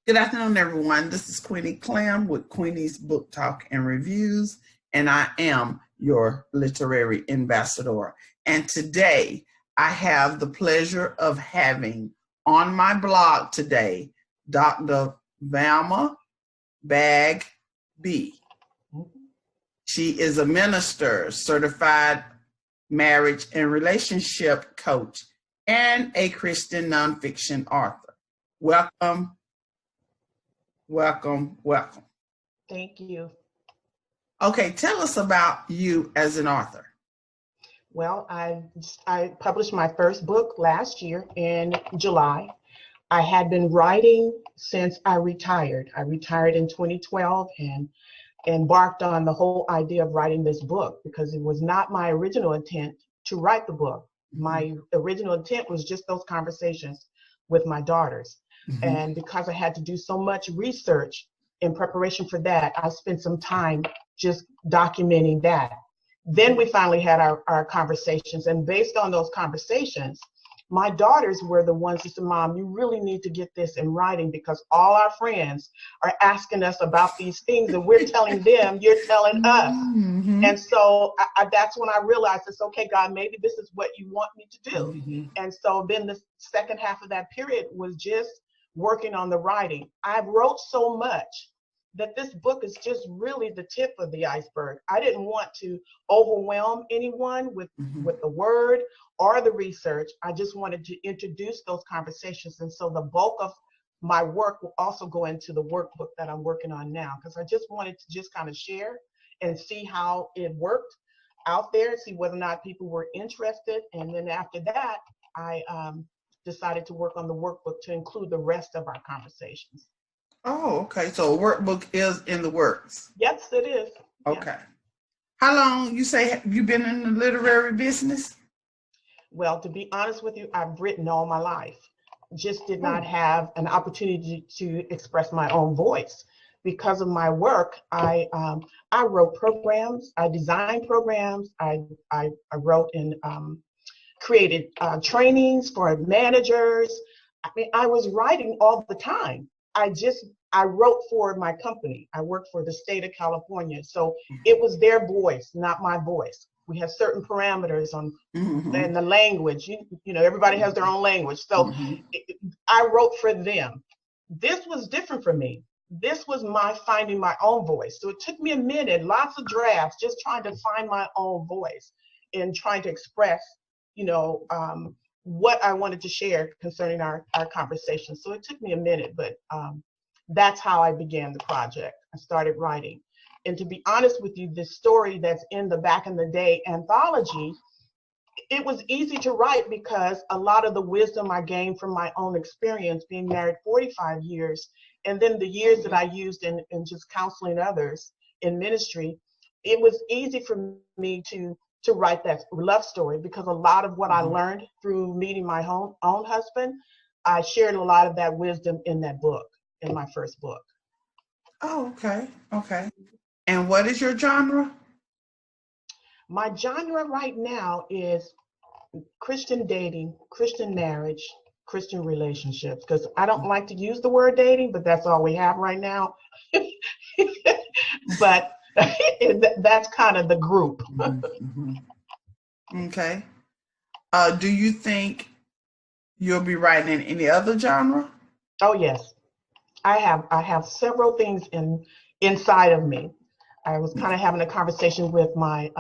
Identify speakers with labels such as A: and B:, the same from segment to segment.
A: Good afternoon, everyone. This is Queenie Clem with Queenie's Book Talk and Reviews, and I am your literary ambassador. And today I have the pleasure of having on my blog today Dr. Velma Bagby. She is a minister, certified marriage and relationship coach, and a Christian nonfiction author. Welcome.
B: Thank you.
A: Okay, tell us about you as an author.
B: Well, I published my first book last year in July. I had been writing since I retired. I retired in 2012 and embarked on the whole idea of writing this book because it was not my original intent to write the book. My original intent was just those conversations with my daughters. And because I had to do so much research in preparation for that, I spent some time just documenting that. Then we finally had our conversations, and based on those conversations, my daughters were the ones who said, Mom, you really need to get this in writing because all our friends are asking us about these things and we're telling them, you're telling us. And so that's when I realized it's okay, God, maybe this is what you want me to do. And so then the second half of that period was just working on the writing. I wrote so much that this book is just really the tip of the iceberg. I didn't want to overwhelm anyone with the word or the research. I just wanted to introduce those conversations. And so the bulk of my work will also go into the workbook that I'm working on now, because I just wanted to just kind of share and see how it worked out there, see whether or not people were interested. And then after that, I decided to work on the workbook to include the rest of our conversations.
A: Oh, okay. So a workbook is in the works.
B: Yes, it is.
A: Okay. Yeah. How long you say have you been in the literary business?
B: Well, to be honest with you, I've written all my life. Just did not have an opportunity to express my own voice. Because of my work, I wrote programs, I designed programs, I wrote and created trainings for managers. I mean, I was writing all the time. I wrote for my company. I worked for the state of California. So it was their voice, not my voice. We have certain parameters on and the language. You know, everybody has their own language. So I wrote for them. This was different for me. This was my finding my own voice. So it took me a minute, lots of drafts, just trying to find my own voice and trying to express, what I wanted to share concerning our conversation. So it took me a minute, but that's how I began the project. I started writing. And to be honest with you, this story that's in the Back in the Day anthology, it was easy to write because a lot of the wisdom I gained from my own experience being married 45 years, and then the years that I used in just counseling others in ministry, it was easy for me to write that love story because a lot of what I learned through meeting my own husband, I shared a lot of that wisdom in that book, in my first book.
A: Oh, okay. Okay. And what is your genre?
B: My genre right now is Christian dating, Christian marriage, Christian relationships, because I don't like to use the word dating, but that's all we have right now. But that's kind of the group.
A: Okay. Do you think you'll be writing in any other genre?
B: Oh yes, I have several things inside of me. I was kind of having a conversation with my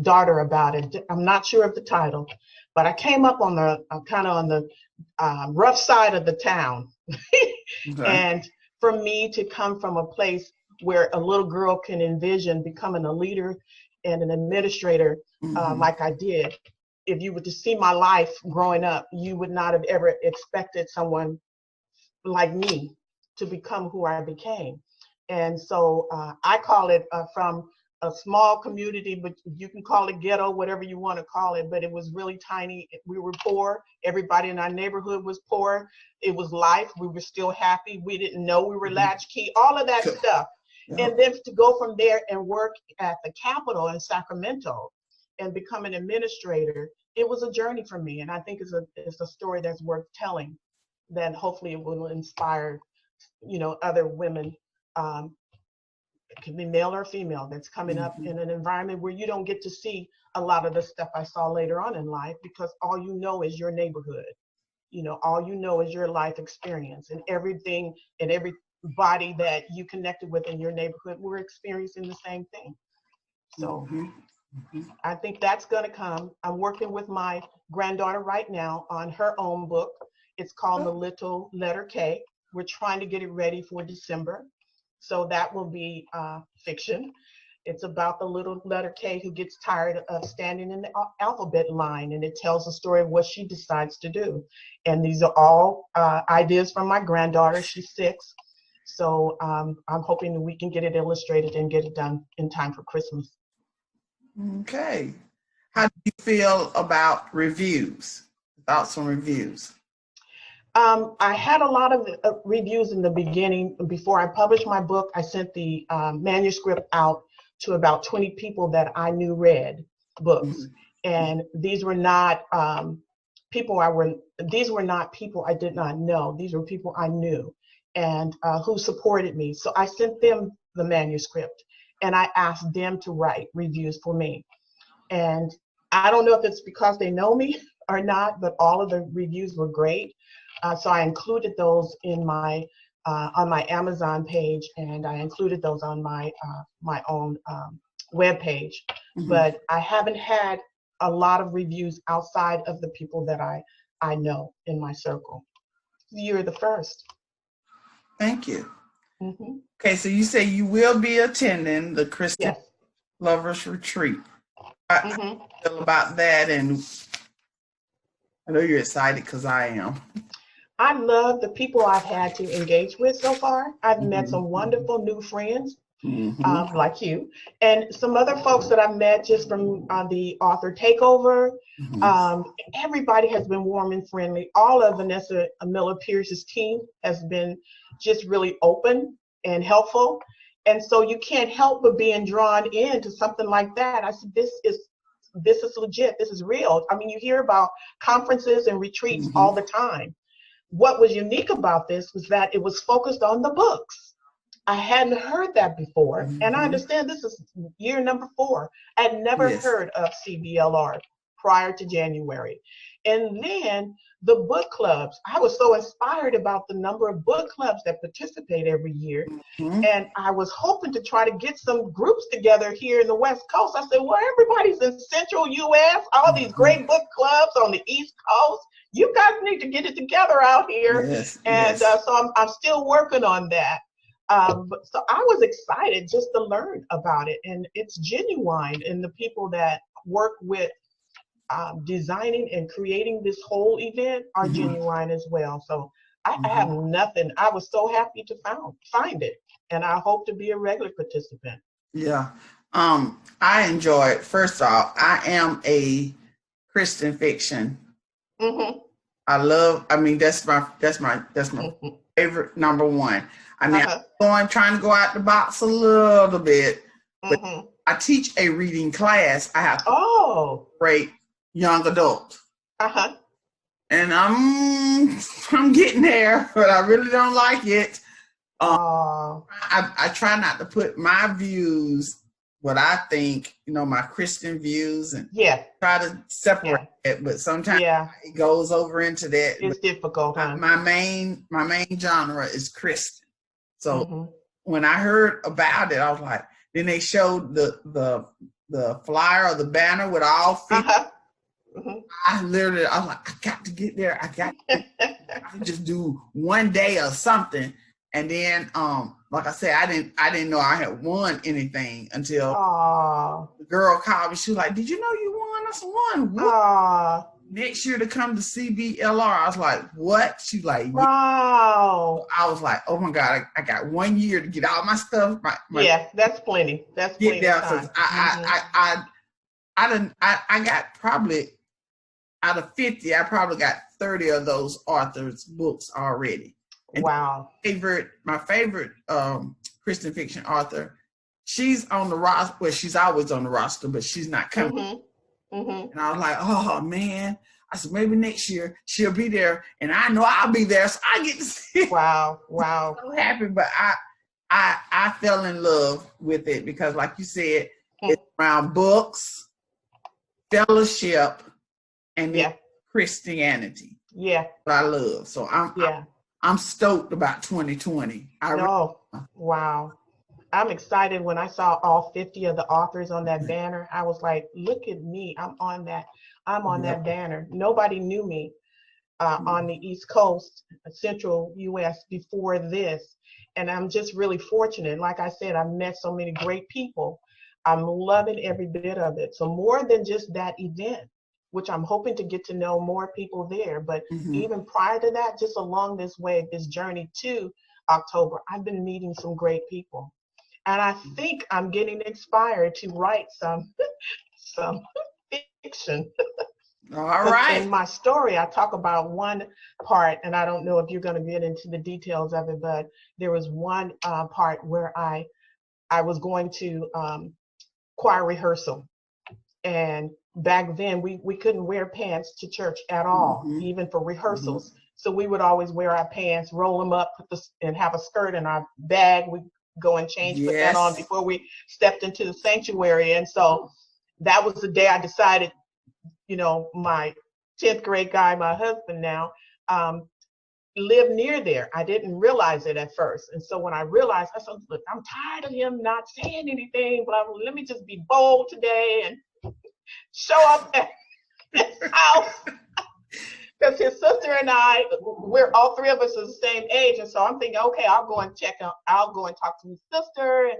B: daughter about it. I'm not sure of the title, but I came up on the kind of on the rough side of the town. And for me to come from a place where a little girl can envision becoming a leader and an administrator like I did, if you were to see my life growing up, you would not have ever expected someone like me to become who I became. And so I call it from a small community, but you can call it ghetto, whatever you want to call it, but it was really tiny. We were poor. Everybody in our neighborhood was poor. It was life. We were still happy. We didn't know we were latchkey, all of that stuff. And then to go from there and work at the Capitol in Sacramento and become an administrator, it was a journey for me. And I think it's a story that's worth telling, that hopefully it will inspire other women, it can be male or female, that's coming up in an environment where you don't get to see a lot of the stuff I saw later on in life, because all you know is your neighborhood. All you know is your life experience, and everything and everybody that you connected with in your neighborhood were experiencing the same thing. So I think that's going to come. I'm working with my granddaughter right now on her own book. It's called The Little Letter K. We're trying to get it ready for December. So that will be fiction. It's about the little letter K who gets tired of standing in the alphabet line, and it tells the story of what she decides to do. And these are all ideas from my granddaughter. She's 6. So I'm hoping that we can get it illustrated and get it done in time for Christmas.
A: Okay. How do you feel about reviews? Thoughts on reviews?
B: I had a lot of reviews in the beginning. Before I published my book, I sent the manuscript out to about 20 people that I knew read books. And these were not these were not people I did not know. These were people I knew and who supported me. So I sent them the manuscript and I asked them to write reviews for me. And I don't know if it's because they know me or not, but all of the reviews were great. So I included those in my on my Amazon page, and I included those on my my own web page. But I haven't had a lot of reviews outside of the people that I know in my circle. You're the first.
A: Thank you. Okay, so you say you will be attending the Christian Lovers Retreat. How do you feel about that? And I know you're excited because I am.
B: I love the people I've had to engage with so far. I've met some wonderful new friends, like you, and some other folks that I've met just from the author takeover. Everybody has been warm and friendly. All of Vanessa Miller Pierce's team has been just really open and helpful. And so you can't help but being drawn into something like that. I said, this is legit. This is real. I mean, you hear about conferences and retreats all the time. What was unique about this was that it was focused on the books. I hadn't heard that before. And I understand this is year number 4. I had never heard of CBLR prior to January. And then the book clubs. I was so inspired about the number of book clubs that participate every year. And I was hoping to try to get some groups together here in the West Coast. I said, well, everybody's in Central US, all these great book clubs on the East Coast. You guys need to get it together out here. So I'm still working on that. So I was excited just to learn about it. And it's genuine. And the people that work with designing and creating this whole event are genuine as well. So I have nothing. I was so happy to find it. And I hope to be a regular participant.
A: Yeah. I enjoy it. First off, I am a Christian fiction. I mean, that's my favorite number 1. I mean, I'm trying to go out the box a little bit, but I teach a reading class. I have great young adults. And I'm getting there, but I really don't like it. I try not to put my views, what I think, my Christian views, and try to separate it. But sometimes it goes over into that.
B: It's difficult.
A: My main genre is Christian. So when I heard about it, I was like, then they showed the flyer or the banner with all 50. I was like, I got to get there. I can just do one day or something. And then, like I said, I didn't know I had won anything until the girl called me. She was like, "Did you know you won?" I said, "Won? Next year to come to CBLR." I was like, "What?" She's like, "Yeah."
B: Wow.
A: I was like, "Oh my God, I got 1 year to get all my stuff."
B: That's plenty. That's plenty.
A: Get there, because I got probably out of 50, I probably got 30 of those authors' books already. And
B: wow.
A: My favorite Christian fiction author, she's on the roster. Well, she's always on the roster, but she's not coming. And I was like, oh man, I said, maybe next year she'll be there, and I know I'll be there, so I get to see it.
B: Wow, wow.
A: I'm so happy, but I fell in love with it because, like you said, it's around books, fellowship, and
B: Yeah,
A: Christianity.
B: yeah,
A: What I love. So
B: yeah.
A: I'm stoked about 2020.
B: No, wow. I'm excited when I saw all 50 of the authors on that banner. I was like, look at me. I'm on that. I'm on that banner. Nobody knew me on the East Coast, Central US before this. And I'm just really fortunate. Like I said, I've met so many great people. I'm loving every bit of it. So more than just that event, which I'm hoping to get to know more people there. But even prior to that, just along this way, this journey to October, I've been meeting some great people. And I think I'm getting inspired to write some fiction.
A: All right.
B: In my story, I talk about one part, and I don't know if you're going to get into the details of it, but there was one part where I was going to choir rehearsal, and back then we couldn't wear pants to church at all, even for rehearsals. So we would always wear our pants, roll them up, and have a skirt in our bag. We go and change, put that on before we stepped into the sanctuary. And so that was the day I decided, you know, my 10th grade guy, my husband now, lived near there. I didn't realize it at first. And so when I realized, I said, look, I'm tired of him not saying anything, but let me just be bold today and show up at his house. Because his sister and I, we're all three of us are the same age. And so I'm thinking, okay, I'll go and talk to his sister. And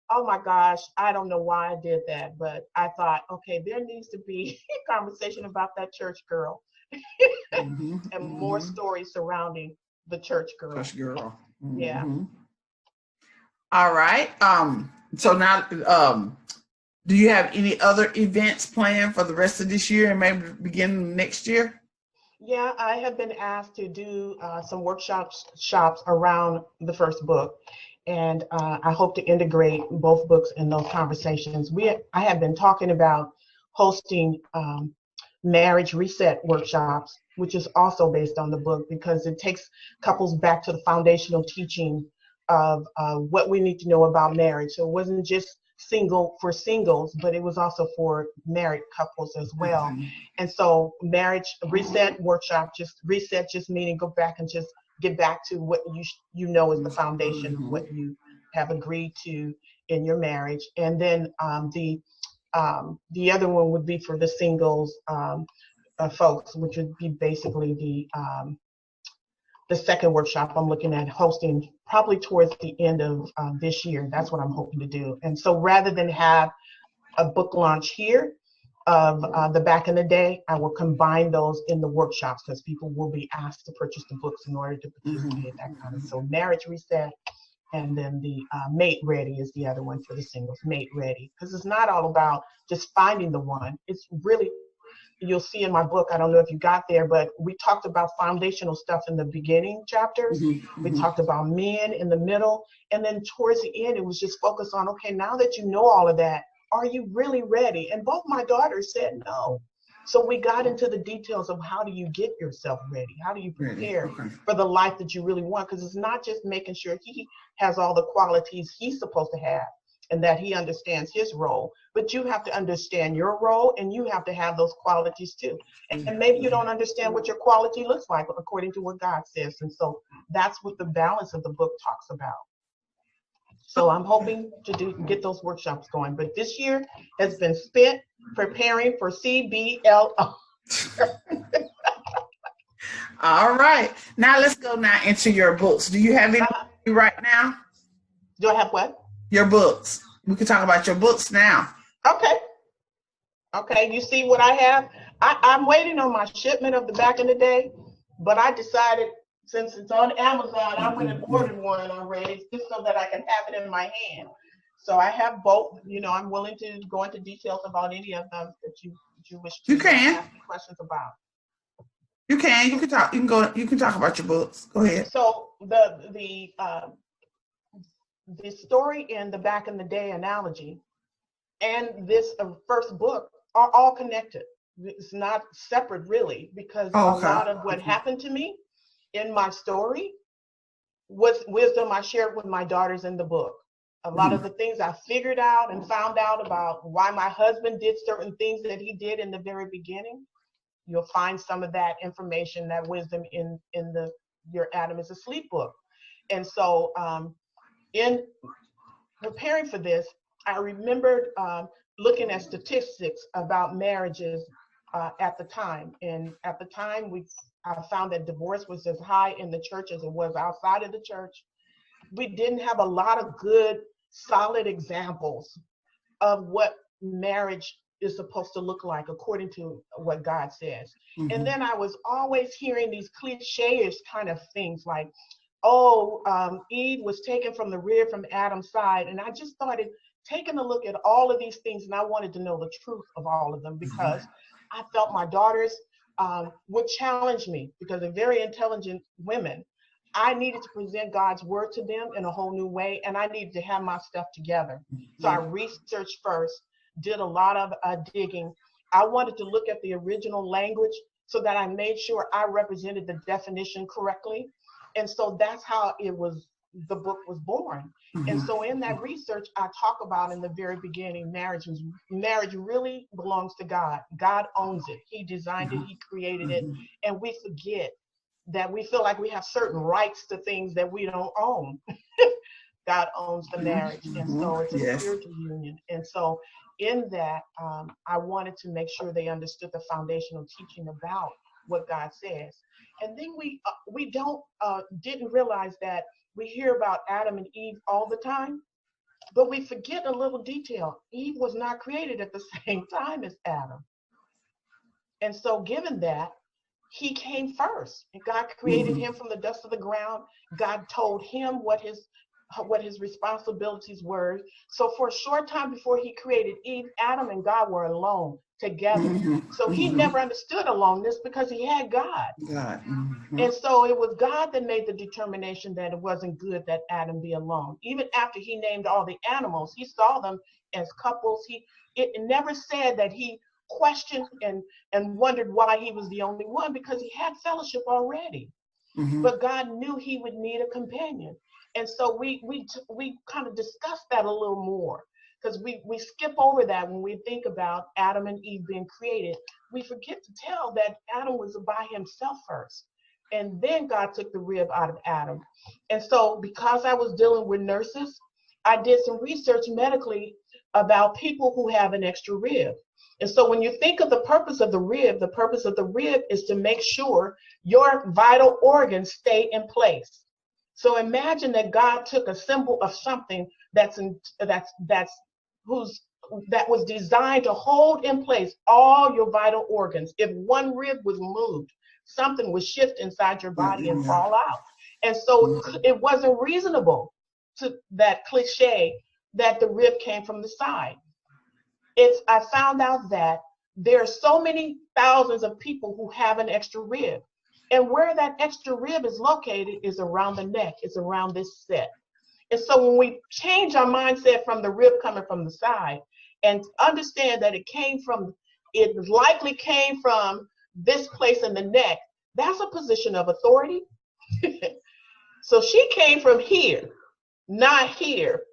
B: oh my gosh, I don't know why I did that, but I thought, okay, there needs to be a conversation about that church girl and more stories surrounding the church girl.
A: Church girl.
B: Yeah.
A: All right. So now, do you have any other events planned for the rest of this year and maybe beginning next year?
B: Yeah, I have been asked to do some workshops around the first book, and I hope to integrate both books in those conversations. I have been talking about hosting marriage reset workshops, which is also based on the book, because it takes couples back to the foundational teaching of what we need to know about marriage. So it wasn't just single for singles, but it was also for married couples as well. And so marriage reset workshop, just meaning go back and just get back to what you know is the foundation of what you have agreed to in your marriage. And then the other one would be for the singles folks, which would be basically the second workshop I'm looking at hosting probably towards the end of this year. That's what I'm hoping to do. And so rather than have a book launch here of the back in the day, I will combine those in the workshops, because people will be asked to purchase the books in order to participate, that kind of. So marriage reset, and then the mate ready is the other one for the singles, mate ready. Because it's not all about just finding the one. It's really, you'll see in my book, I don't know if you got there, but we talked about foundational stuff in the beginning chapters. We talked about men in the middle. And then towards the end, it was just focused on, okay, now that you know all of that, are you really ready? And both my daughters said no. So we got into the details of how do you get yourself ready? How do you prepare for the life that you really want? Because it's not just making sure he has all the qualities he's supposed to have and that he understands his role, but you have to understand your role, and you have to have those qualities too. And maybe you don't understand what your quality looks like according to what God says. And so that's what the balance of the book talks about. So I'm hoping to get those workshops going. But this year has been spent preparing for CBLR.
A: All right. Now let's go now into your books. Do you have any right now?
B: Do I have what?
A: Your books. We can talk about your books now.
B: Okay. Okay. You see what I have? I'm waiting on my shipment of the back in the day, but I decided, since it's on Amazon, I went and ordered one already, just so that I can have it in my hand. So I have both. You know, I'm willing to go into details about any of them that you wish to ask me questions about.
A: You can. You can talk. You can go. You can talk about your books. Go ahead.
B: So the story in the back in the day analogy and this first book are all connected. it's not separate really, because
A: Oh,
B: a
A: okay.
B: lot of what happened to me in my story was wisdom I shared with my daughters in the book. A lot of
A: Mhm.
B: the things I figured out and found out about why my husband did certain things that he did in the very beginning, you'll find some of that information, that wisdom in the Your Adam is Asleep book. And so in preparing for this, I remembered looking at statistics about marriages at the time. And at the time, I found that divorce was as high in the church as it was outside of the church. We didn't have a lot of good, solid examples of what marriage is supposed to look like according to what God says. And
A: Mhm.
B: then I was always hearing these cliches kind of things like, oh, Eve was taken from the rib from Adam's side. And I just started taking a look at all of these things, and I wanted to know the truth of all of them
A: Mhm.
B: because I felt my daughters would challenge me because they're very intelligent women. I needed to present God's word to them in a whole new way, and I needed to have my stuff together. So I
A: Mhm.
B: researched first, did a lot of digging. I wanted to look at the original language so that I made sure I represented the definition correctly. And so that's how the book was born. And
A: Mhm.
B: so in that research, I talk about in the very beginning, marriage really belongs to God. God owns it. He designed it,
A: Mhm.
B: he created it.
A: Mhm.
B: And we forget that we feel like we have certain rights to things that we don't own. God owns the marriage. And
A: Mhm.
B: so it's a
A: Yes.
B: spiritual union. And so in that, I wanted to make sure they understood the foundational teaching about what God says. And then we don't didn't realize that we hear about Adam and Eve all the time, but we forget a little detail. Eve was not created at the same time as Adam. And so given that, he came first. And God created
A: Mhm.
B: him from the dust of the ground. God told him what his responsibilities were. So for a short time before he created Eve, Adam and God were alone together.
A: Mhm.
B: So he
A: Mhm.
B: never understood aloneness because he had God.
A: God. Mhm.
B: And so it was God that made the determination that it wasn't good that Adam be alone. Even after he named all the animals, he saw them as couples. It never said that he questioned and wondered why he was the only one because he had fellowship already.
A: Mhm.
B: But God knew he would need a companion. And so we kind of discussed that a little more because we skip over that when we think about Adam and Eve being created. We forget to tell that Adam was by himself first. And then God took the rib out of Adam. And so because I was dealing with nurses, I did some research medically about people who have an extra rib. And so when you think of the purpose of the rib is to make sure your vital organs stay in place. So imagine that God took a symbol of something that's who's that was designed to hold in place all your vital organs. If one rib was moved, something would shift inside your body and
A: Yeah.
B: fall out. And so
A: Mhm.
B: it wasn't reasonable to that cliche that the rib came from the side. I found out that there are so many thousands of people who have an extra rib. And where that extra rib is located is around the neck, it's around this set. And so when we change our mindset from the rib coming from the side and understand that it likely came from this place in the neck, that's a position of authority. So she came from here, not here.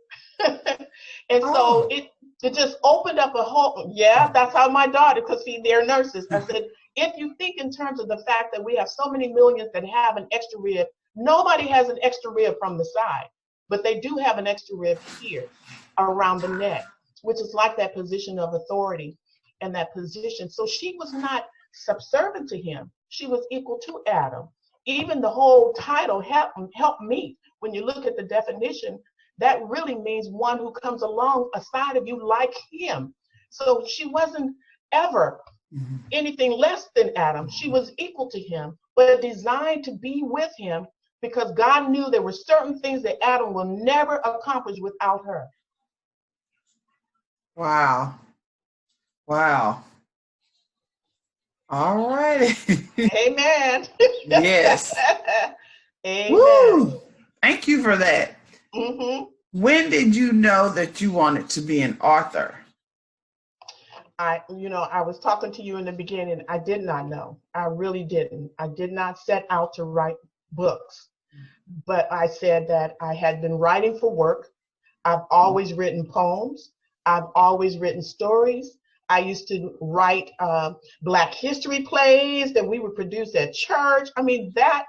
B: And so
A: Oh.
B: it just opened up a whole, yeah, that's how my daughter, because see, they're nurses. I said, if you think in terms of the fact that we have so many millions that have an extra rib, nobody has an extra rib from the side, but they do have an extra rib here around the neck, which is like that position of authority and that position. So she was not subservient to him. She was equal to Adam. Even the whole title, help me, when you look at the definition, that really means one who comes along aside of you like him. So she wasn't ever
A: Mhm.
B: anything less than Adam. She was equal to him, but designed to be with him because God knew there were certain things that Adam will never accomplish without her.
A: Wow. Wow. All righty.
B: Amen.
A: Yes.
B: Amen.
A: Woo. Thank you for that.
B: hmm
A: When did you know that you wanted to be an author?
B: I was talking to you in the beginning. I did not know. I really didn't. I did not set out to write books, but I said that I had been writing for work. I've always written poems. I've always written stories. I used to write Black history plays that we would produce at church. I mean, that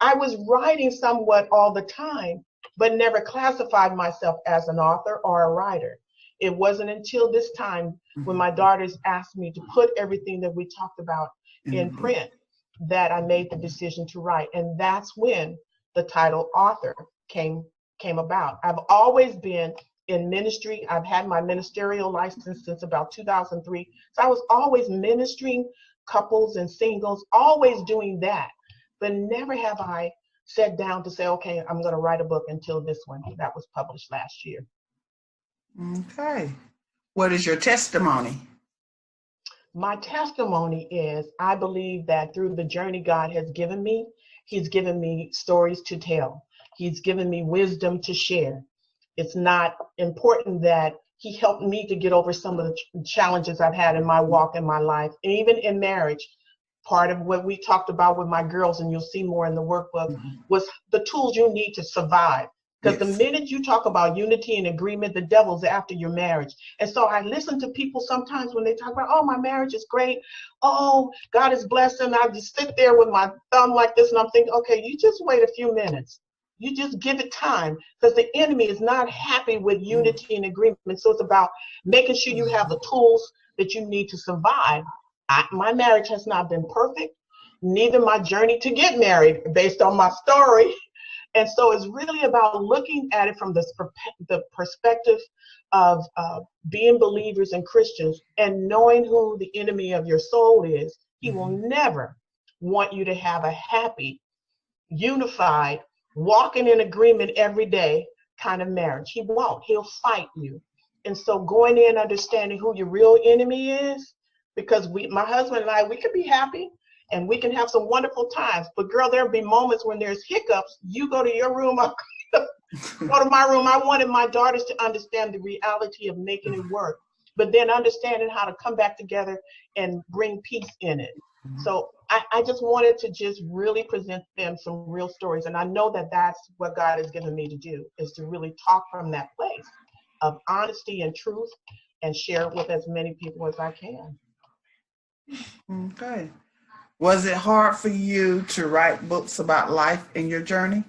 B: I was writing somewhat all the time, but never classified myself as an author or a writer. It wasn't until this time when my daughters asked me to put everything that we talked about in print that I made the decision to write. And that's when the title author came about. I've always been in ministry. I've had my ministerial license since about 2003. So I was always ministering couples and singles, always doing that. But never have I sat down to say, okay, I'm going to write a book until this one that was published last year.
A: Okay. What is your testimony?
B: My testimony is I believe that through the journey God has given me, He's given me stories to tell. He's given me wisdom to share. It's not important that He helped me to get over some of the challenges I've had in my walk in my life, and even in marriage. Part of what we talked about with my girls, and you'll see more in the workbook, was the tools you need to survive. Because the minute you talk about unity and agreement, the devil's after your marriage. And so I listen to people sometimes when they talk about, oh, my marriage is great. Oh, God is blessed. And I just sit there with my thumb like this and I'm thinking, okay, you just wait a few minutes. You just give it time, because the enemy is not happy with unity and agreement. So it's about making sure you have the tools that you need to survive. My marriage has not been perfect, neither my journey to get married based on my story. And so it's really about looking at it from the perspective of being believers and Christians and knowing who the enemy of your soul is. He will never want you to have a happy, unified, walking in agreement every day kind of marriage. He won't. He'll fight you. And so going in understanding who your real enemy is, because my husband and I, we can be happy and we can have some wonderful times. But girl, there'll be moments when there's hiccups. You go to your room, I go to my room. I wanted my daughters to understand the reality of making it work, but then understanding how to come back together and bring peace in it. So I just wanted to just really present them some real stories. And I know that that's what God has given me to do, is to really talk from that place of honesty and truth and share it with as many people as I can.
A: Okay. Was it hard for you to write books about life in your journey?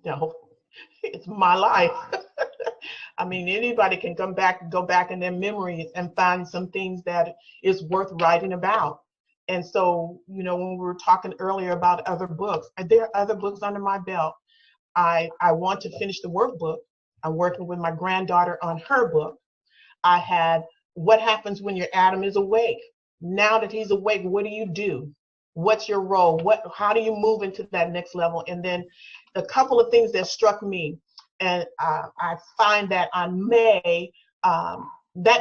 B: No, it's my life. I mean, anybody can go back in their memories and find some things that is worth writing about. And so, when we were talking earlier about other books, there are other books under my belt. I want to finish the workbook. I'm working with my granddaughter on her book. I had What Happens When Your Adam is Awake. Now that he's awake, what do you do? What's your role? How do you move into that next level? And then a couple of things that struck me, and I find that that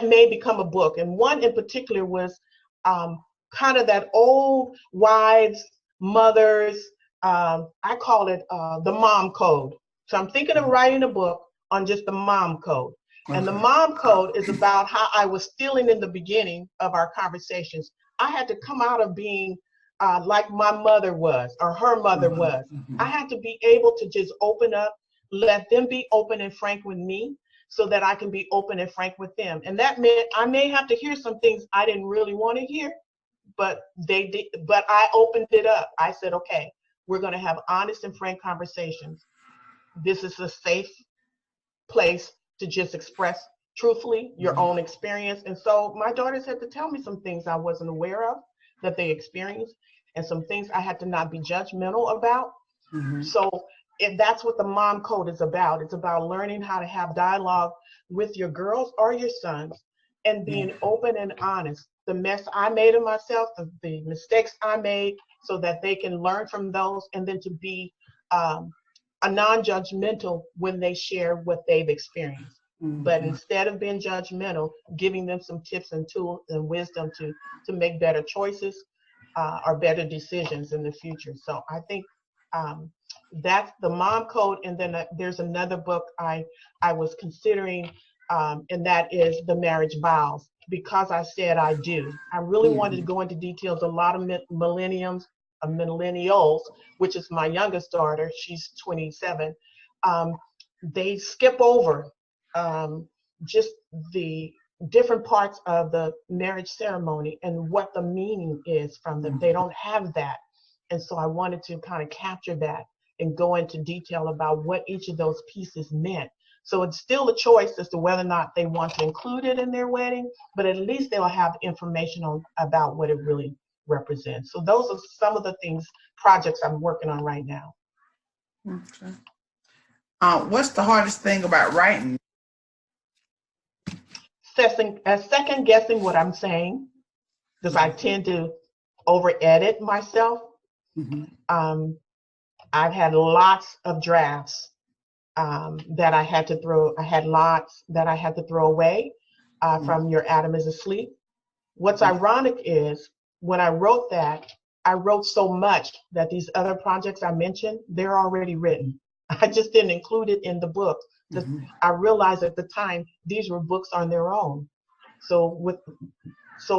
B: may become a book. And one in particular was kind of that old wives, mothers, I call it the mom code. So I'm thinking of writing a book on just the mom code. Okay. And the mom code is about how I was feeling in the beginning of our conversations. I had to come out of being like my mother was or her mother was. I had to be able to just open up, let them be open and frank with me so that I can be open and frank with them. And that meant I may have to hear some things I didn't really want to hear, but they did. But I opened it up. I said, okay, we're going to have honest and frank conversations. This is a safe place to just express truthfully your own experience. And so my daughters had to tell me some things I wasn't aware of that they experienced, and some things I had to not be judgmental about. So if that's what the mom code is about, it's about learning how to have dialogue with your girls or your sons and being open and honest. The mess I made of myself, the mistakes I made, so that they can learn from those, and then to be a non-judgmental when they share what they've experienced. But instead of being judgmental, giving them some tips and tools and wisdom to make better choices or better decisions in the future. So I think that's the mom code. And then there's another book I was considering, and that is The Marriage Vows. because I said I do. I really wanted to go into details. A lot of millennials, which is my youngest daughter, she's 27, they skip over just the different parts of the marriage ceremony and what the meaning is from them. They don't have that. And so I wanted to kind of capture that and go into detail about what each of those pieces meant. So it's still a choice as to whether or not they want to include it in their wedding, but at least they'll have information about what it really represents. So those are some of the projects I'm working on right now.
A: Okay. What's the hardest thing about writing?
B: Second guessing what I'm saying, because I tend to over edit myself. I've had lots of drafts that I had to throw. I had lots that I had to throw away from Your Adam is Asleep. What's ironic is when I wrote that, I wrote so much that these other projects I mentioned, they're already written. I just didn't include it in the book because I realized at the time these were books on their own. So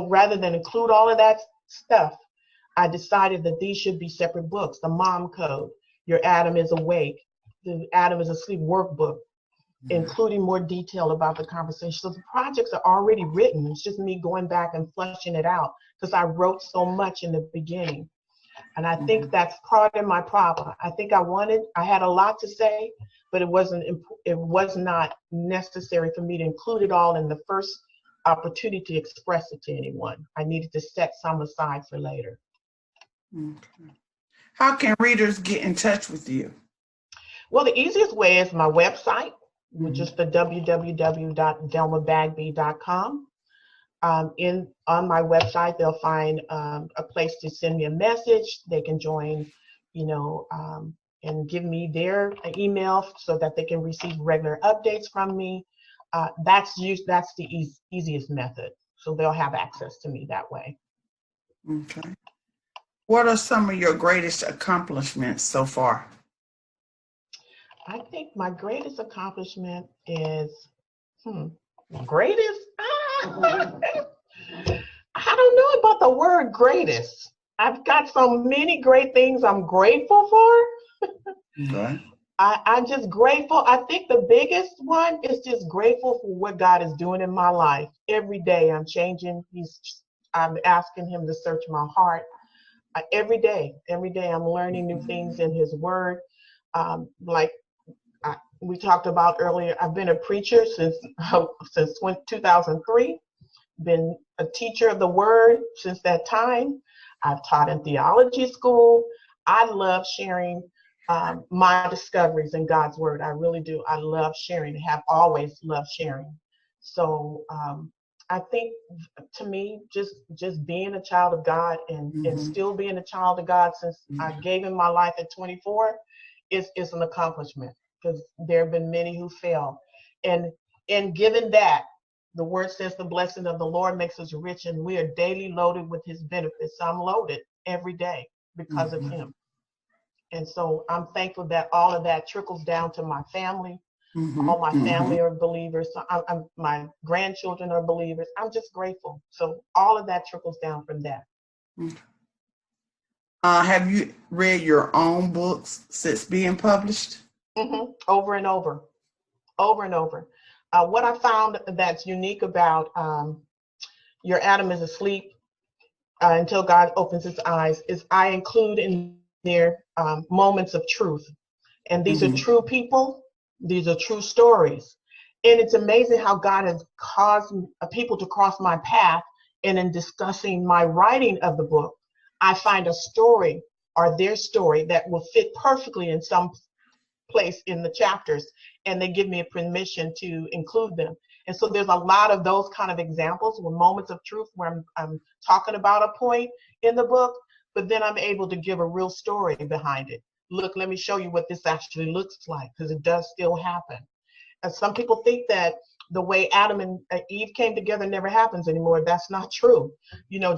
B: rather than include all of that stuff, I decided that these should be separate books. The Mom Code, Your Adam is Awake, the Adam is Asleep workbook, including more detail about the conversation. So the projects are already written. It's just me going back and fleshing it out because I wrote so much in the beginning. And I think that's part of my problem. I think I had a lot to say, but it was not necessary for me to include it all in the first opportunity to express it to anyone. I needed to set some aside for later.
A: Okay. How can readers get in touch with you?
B: Well, the easiest way is my website, which is the www.velmabagby.com. On my website, they'll find a place to send me a message. They can join, and give me their email so that they can receive regular updates from me. That's the easiest method. So they'll have access to me that way.
A: Okay. What are some of your greatest accomplishments so far?
B: I think my greatest accomplishment is, greatest? I don't know about the word greatest. I've got so many great things I'm grateful for.
A: Okay.
B: I'm just grateful. I think the biggest one is just grateful for what God is doing in my life. Every day I'm changing. I'm asking him to search my heart. Every day I'm learning new things in his word. We talked about earlier, I've been a preacher since 2003, been a teacher of the word since that time. I've taught in theology school. I love sharing my discoveries in God's word. I really do. I love sharing, have always loved sharing. So I think to me, just being a child of God and still being a child of God since I gave him my life at 24 is an accomplishment, because there have been many who fail. And given that, the word says the blessing of the Lord makes us rich, and we are daily loaded with his benefits. So I'm loaded every day because of him. And so I'm thankful that all of that trickles down to my family. All my family are believers. So my grandchildren are believers. I'm just grateful. So all of that trickles down from that.
A: Have you read your own books since being published?
B: Over and over. What I found that's unique about Your Adam is Asleep Until God Opens His Eyes is I include in there moments of truth. And these are true people. These are true stories. And it's amazing how God has caused people to cross my path. And in discussing my writing of the book, I find a story or their story that will fit perfectly in some place in the chapters, and they give me a permission to include them. And so there's a lot of those kind of examples with moments of truth where I'm talking about a point in the book, but then I'm able to give a real story behind it. Look, let me show you what this actually looks like, because it does still happen. And some people think that the way Adam and Eve came together never happens anymore. That's not true.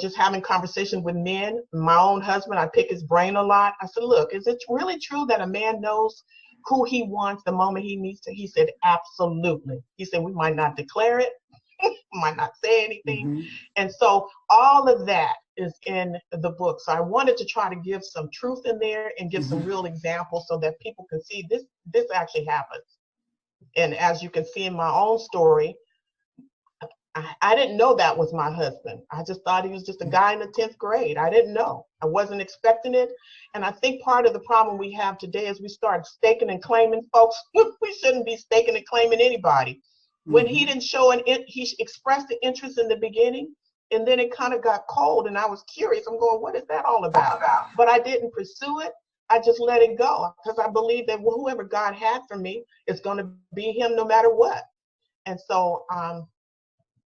B: Just having conversation with men, my own husband, I pick his brain a lot. I said, look, is it really true that a man knows who he wants the moment he needs to? He said, absolutely. He said, we might not declare it, might not say anything.
A: Mm-hmm.
B: And so all of that is in the book. So I wanted to try to give some truth in there and give some real examples so that people can see this actually happens. And as you can see in my own story, I didn't know that was my husband. I just thought he was just a guy in the 10th grade. I didn't know. I wasn't expecting it. And I think part of the problem we have today is we start staking and claiming folks. We shouldn't be staking and claiming anybody. When he didn't show he expressed the interest in the beginning, and then it kind of got cold, and I was curious. I'm going, what is that all about? But I didn't pursue it. I just let it go because I believe that whoever God had for me is going to be him no matter what. And so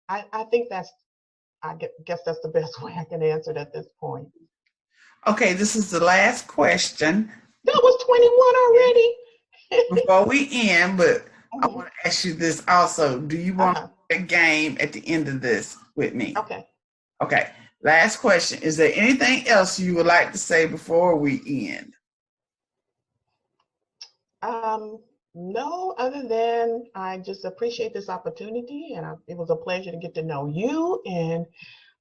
B: I think I guess that's the best way I can answer it at this point.
A: Okay, this is the last question.
B: That was 21 already.
A: Before we end, but I want to ask you this also. Do you want to play a game at the end of this with me?
B: Okay.
A: Okay, last question. Is there anything else you would like to say before we end?
B: No, other than I just appreciate this opportunity, and it was a pleasure to get to know you. And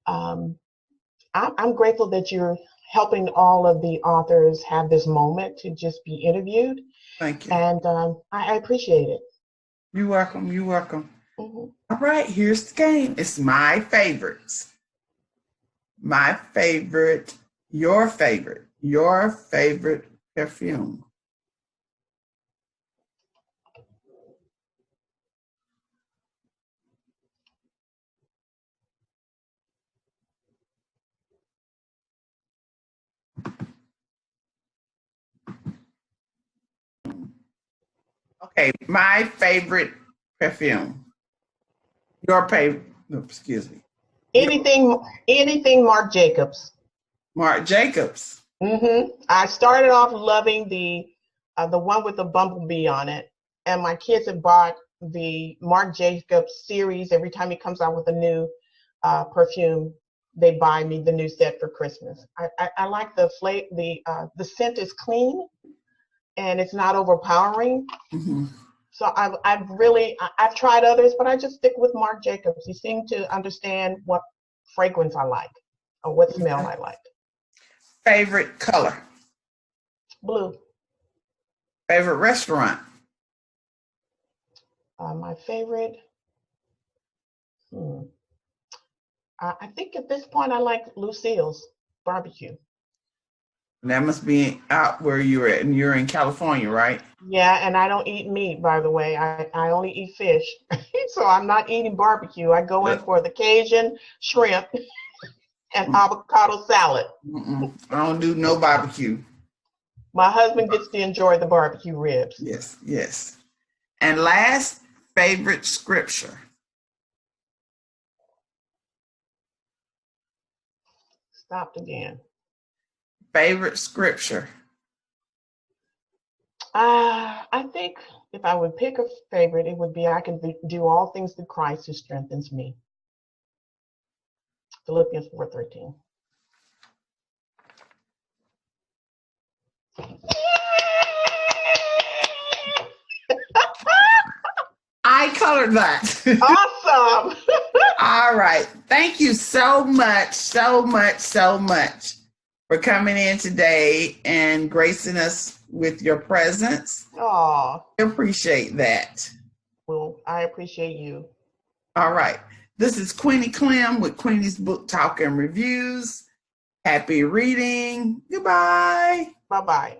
B: I'm grateful that you're helping all of the authors have this moment to just be interviewed.
A: Thank you.
B: And I appreciate it.
A: You're welcome. You're welcome. All right, here's the game. It's my favorites. My favorite, your favorite perfume. Okay, my favorite perfume. Your favorite, no, excuse me.
B: Anything Marc Jacobs.
A: Marc Jacobs.
B: I started off loving the one with the bumblebee on it, and my kids have bought the Marc Jacobs series. Every time he comes out with a new perfume, they buy me the new set for Christmas. I like the scent is clean, and it's not overpowering. So I've tried others, but I just stick with Marc Jacobs. He seemed to understand what fragrance I like or what smell I like.
A: Favorite color?
B: Blue.
A: Favorite restaurant?
B: My favorite, I think at this point I like Lucille's barbecue.
A: That must be out where you're at, and you're in California, right?
B: Yeah, and I don't eat meat, by the way. I only eat fish. So I'm not eating barbecue. I go in for the Cajun shrimp and avocado salad.
A: I don't do no barbecue.
B: My husband gets to enjoy the barbecue ribs.
A: Yes, yes. And last, favorite scripture?
B: Stopped again.
A: Favorite scripture?
B: I think if I would pick a favorite, it would be I can do all things through Christ who strengthens me. Philippians 4:13.
A: I colored that.
B: Awesome.
A: All right. Thank you so much for coming in today and gracing us with your presence.
B: Oh,
A: I appreciate that.
B: Well, I appreciate you.
A: All right. This is Queenie Clem with Queenie's Book Talk and Reviews. Happy reading. Goodbye.
B: Bye-bye.